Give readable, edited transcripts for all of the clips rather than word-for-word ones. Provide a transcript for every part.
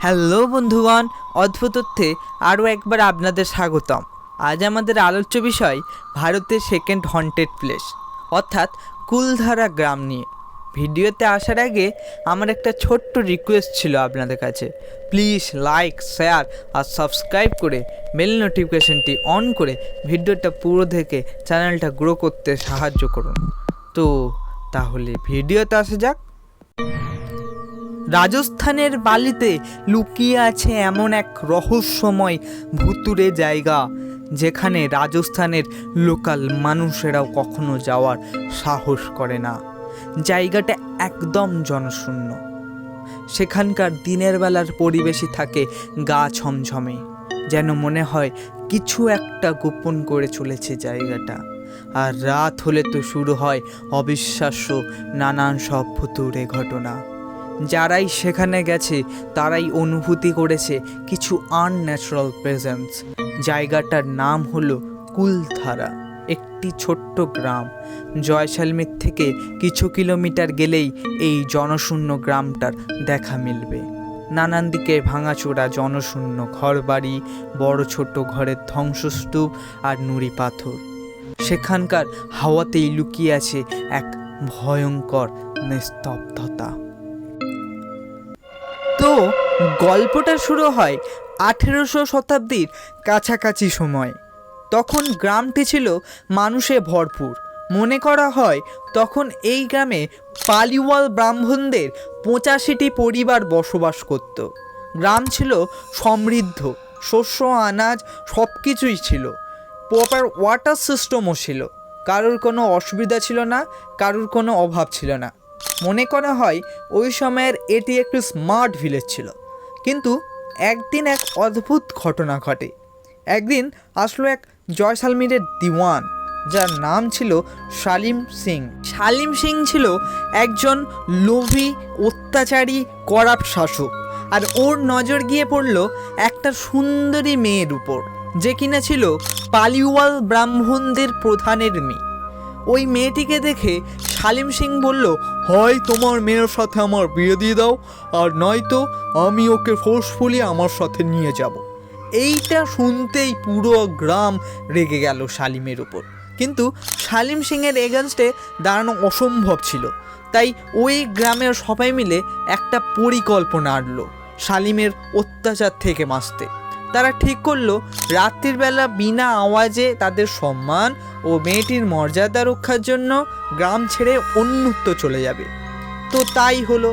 Hello বন্ধুগণ, অদ্ভুত তথ্যে আরও একবার আপনাদের স্বাগতম। আজ আমাদের আলোচ্য বিষয় ভারতের সেকেন্ড হন্টেড প্লেস অর্থাৎ কুলধারা গ্রাম নিয়ে। ভিডিওতে আসার আগে আমার একটা ছোট্ট রিকোয়েস্ট ছিল আপনাদের কাছে, প্লিজ লাইক, শেয়ার আর সাবস্ক্রাইব করে বেল নোটিফিকেশনটি অন করে ভিডিওটা পুরো দেখে চ্যানেলটা গ্রো করতে সাহায্য করুন। তো তাহলে ভিডিওতে আসা যাক। রাজস্থানের বালিতে লুকিয়ে আছে এমন এক রহস্যময় ভুতুড়ে জায়গা, যেখানে রাজস্থানের লোকাল মানুষেরাও কখনো যাওয়ার সাহস করে না। জায়গাটা একদম জনশূন্য। সেখানকার দিনের বেলার পরিবেশই থাকে গা ছমছমে, যেন মনে হয় কিছু একটা গোপন করে চলেছে জায়গাটা। আর রাত হলে তো শুরু হয় অবিশ্বাস্য নানান সব ভুতুড়ে ঘটনা। যারাই সেখানে গেছে তারাই অনুভূতি করেছে কিছু আনন্যাচারাল প্রেজেন্স। জায়গাটার নাম হলো কুলধারা, একটি ছোট্ট গ্রাম। জয়সালমীর থেকে কিছু কিলোমিটার গেলেই এই জনশূন্য গ্রামটার দেখা মিলবে। নানান দিকে ভাঙাচোরা জনশূন্য ঘরবাড়ি, বড় ছোট ঘরের ধ্বংসস্তূপ আর নুড়ি পাথর। সেখানকার হাওয়াতেই লুকিয়ে আছে এক ভয়ঙ্কর নিস্তব্ধতা। তো গল্পটা শুরু হয় 1800 শতাব্দীর কাছাকাছি সময়। তখন গ্রামটি ছিল মানুষে ভরপুর। মনে করা হয় তখন এই গ্রামে পালিওয়াল ব্রাহ্মণদের 85টি পরিবার বসবাস করত। গ্রাম ছিল সমৃদ্ধ, শস্য আনাজ সব কিছুই ছিল। প্রপার ওয়াটার সিস্টেমও ছিল। কারোর কোনো অসুবিধা ছিল না, কারোর কোনো অভাব ছিল না। মনে করা হয় ওই সময়ের এটি একটু স্মার্ট ভিলেজ ছিল। কিন্তু একদিন এক অদ্ভুত ঘটনা ঘটে। একদিন আসলো এক জয়সালমীরের দিওয়ান, যার নাম ছিল শালিম সিং। শালিম সিং ছিল একজন লোভী, অত্যাচারী, করাপ্ট শাসক। আর ওর নজর গিয়ে পড়ল একটা সুন্দরী মেয়ের উপর, যে কিনা ছিল পালিওয়াল ব্রাহ্মণদের প্রধানের মেয়ে। ওই মেয়েটিকে দেখে শালিম সিং বলল, হয় তোমার মেয়ের সাথে আমার বিয়ে দিয়ে দাও, আর নয়তো আমি ওকে ফোর্সফুলি আমার সাথে নিয়ে যাব। এইটা শুনতেই পুরো গ্রাম রেগে গেল শালিমের উপর। কিন্তু শালিম সিংয়ের এগেনস্টে দাঁড়ানো অসম্ভব ছিল। তাই ওই গ্রামের সবাই মিলে একটা পরিকল্পনা আনলো শালিমের অত্যাচার থেকে বাঁচতে। তারা ঠিক করলো রাত্রির বেলা বিনা আওয়াজে তাদের সম্মান ও মেয়েটির মর্যাদা রক্ষার জন্য গ্রাম ছেড়ে অন্যত্র চলে যাবে। তো তাই হলো।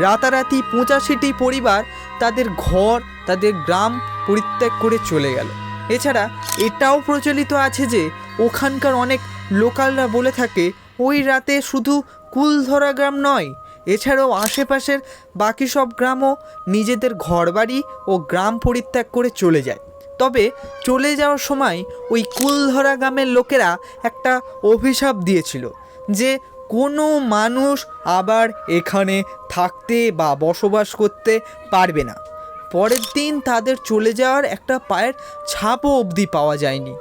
রাতারাতি 85টি পরিবার তাদের ঘর, তাদের গ্রাম পরিত্যাগ করে চলে গেল। এছাড়া এটাও প্রচলিত আছে যে ওখানকার অনেক লোকালরা বলে থাকে ওই রাতে শুধু কুলধরা গ্রাম নয়, এছাড়াও আশেপাশের বাকি সব গ্রামও নিজেদের ঘরবাড়ি ও গ্রাম পরিত্যাগ করে চলে যায়। তবে চলে যাওয়ার সময় ওই কুলধরা গ্রামের লোকেরা একটা অভিশাপ দিয়েছিল যে কোনো মানুষ আবার এখানে থাকতে বা বসবাস করতে পারবে না। পরের দিন তাদের চলে যাওয়ার একটা পায়ের ছাপও অবধি পাওয়া যায়নি।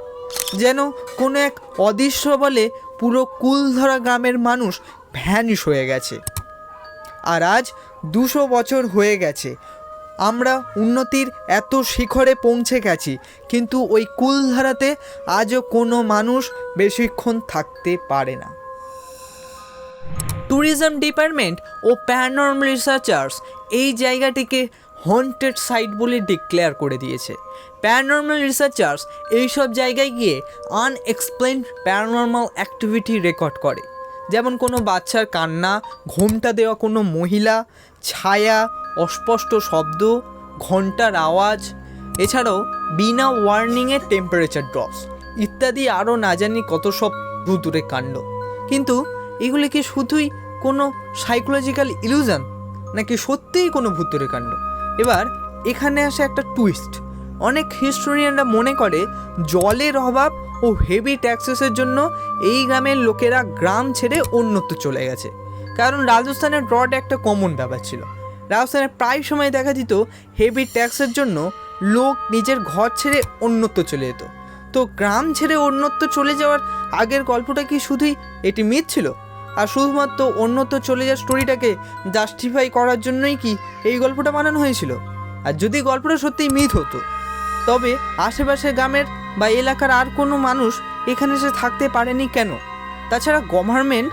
যেন কোনো এক অদৃশ্য বলে পুরো কুলধরা গ্রামের মানুষ ভ্যানিশ হয়ে গেছে। আর আজ 200 বছর হয়ে গেছে, আমরা উন্নতির এত শিখরে পৌঁছে গেছি, কিন্তু ওই কুলধারাতে আজও কোনো মানুষ বেশিক্ষণ থাকতে পারে না। ট্যুরিজম ডিপার্টমেন্ট ও প্যারানর্মাল রিসার্চার্স এই জায়গাটিকে হন্টেড সাইট বলে ডিক্লেয়ার করে দিয়েছে। প্যারানর্মাল রিসার্চার্স এইসব জায়গায় গিয়ে আনএক্সপ্লেইনড প্যারানর্মাল অ্যাক্টিভিটি রেকর্ড করে, যেমন কোনো বাচ্চার কান্না, ঘোমটা দেওয়া কোনো মহিলা, ছায়া, অস্পষ্ট শব্দ, ঘন্টার আওয়াজ, এছাড়াও বিনা ওয়ার্নিংয়ে টেম্পারেচার ড্রপস ইত্যাদি আরও না জানি কত সব ভুতুড়ে কাণ্ড। কিন্তু এগুলি কি শুধুই কোনো সাইকোলজিক্যাল ইলিউশন, নাকি সত্যিই কোনো ভুতুড়ে কাণ্ড? এবার এখানে আসে একটা টুইস্ট। অনেক হিস্টোরিয়ানরা মনে করে জলের অভাব ও হেভি ট্যাক্সেসের জন্য এই গ্রামের লোকেরা গ্রাম ছেড়ে অন্যত্র চলে গেছে। কারণ রাজস্থানের ড্রট একটা কমন ব্যাপার ছিল। রাজস্থানে প্রায় সময় দেখা দিত হেভি ট্যাক্সের জন্য লোক নিজের ঘর ছেড়ে অন্যত্র চলে যেত। তো গ্রাম ছেড়ে অন্যত্র চলে যাওয়ার আগের গল্পটা কি শুধুই এটি মিথ ছিল? আর শুধুমাত্র অন্যত্র চলে যাওয়ার স্টোরিটাকে জাস্টিফাই করার জন্যই কি এই গল্পটা বানানো হয়েছিল? আর যদি গল্পটা সত্যিই মিথ হতো, তবে আশেপাশের গ্রামের বা এলাকার আর কোনো মানুষ এখানে এসে থাকতে পারেনি কেন? তাছাড়া গভর্নমেন্ট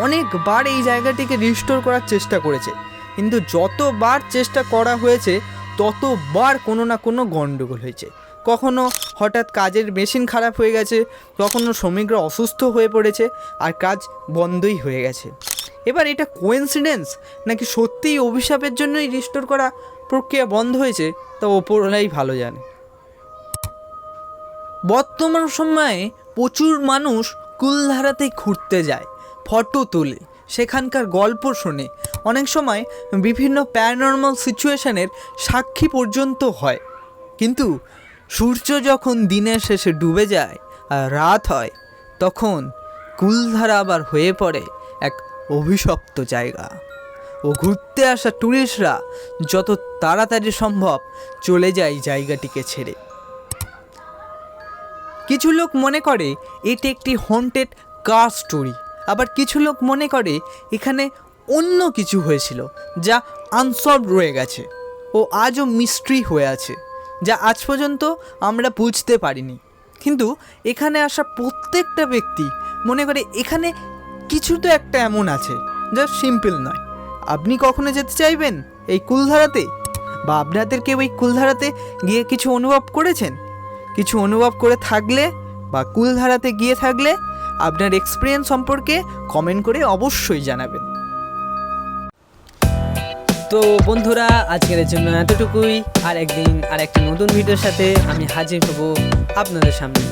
অনেকবার এই জায়গাটিকে রিস্টোর করার চেষ্টা করেছে, কিন্তু যতবার চেষ্টা করা হয়েছে ততবার কোনো না কোনো গণ্ডগোল হয়েছে। কখনো হঠাৎ কাজের মেশিন খারাপ হয়ে গেছে, কখনো শ্রমিকরা অসুস্থ হয়ে পড়েছে আর কাজ বন্ধই হয়ে গেছে। এবার এটা কোইন্সিডেন্স নাকি সত্যিই অভিশাপের জন্যই রিস্টোর করা প্রক্রিয়া বন্ধ হয়েছে, তা ওপরওয়ালাই ভালো জানে। বর্তমান সময়ে প্রচুর মানুষ কুলধারাতে ঘুরতে যায়, ফটো তোলে, সেখানকার গল্প শোনে, অনেক সময় বিভিন্ন প্যারানর্মাল সিচুয়েশনের সাক্ষী পর্যন্ত হয়। কিন্তু সূর্য যখন দিনের শেষে ডুবে যায় আর রাত হয়, তখন কুলধারা আবার হয়ে পড়ে এক অভিশপ্ত জায়গা। ও ঘুরতে আসা ট্যুরিস্টরা যত তাড়াতাড়ি সম্ভব চলে যায় জায়গাটিকে ছেড়ে। কিছু লোক মনে করে এটি একটি হন্টেড কার স্টোরি, আবার কিছু লোক মনে করে এখানে অন্য কিছু হয়েছিল যা আনসলভড রয়ে গেছে ও আজও মিস্ট্রি হয়ে আছে, যা আজ পর্যন্ত আমরা বুঝতে পারিনি। কিন্তু এখানে আসা প্রত্যেকটা ব্যক্তি মনে করে এখানে কিছু তো একটা এমন আছে যা সিম্পল নয়। আপনি কখনো যেতে চাইবেন এই কুলধারাতে? বা আপনাদের কেউ এই কুলধারাতে গিয়ে কিছু অনুভব করেছেন? কিছু অনুভব করে থাকলে বা কুলধারাতে গিয়ে থাকলে আপনার এক্সপিরিয়েন্স সম্পর্কে কমেন্ট করে অবশ্যই জানাবেন। তো বন্ধুরা, আজকের জন্য এতটুকুই। আর একদিন আর একটা নতুন ভিডিওর সাথে আমি হাজির হব আপনাদের সামনে।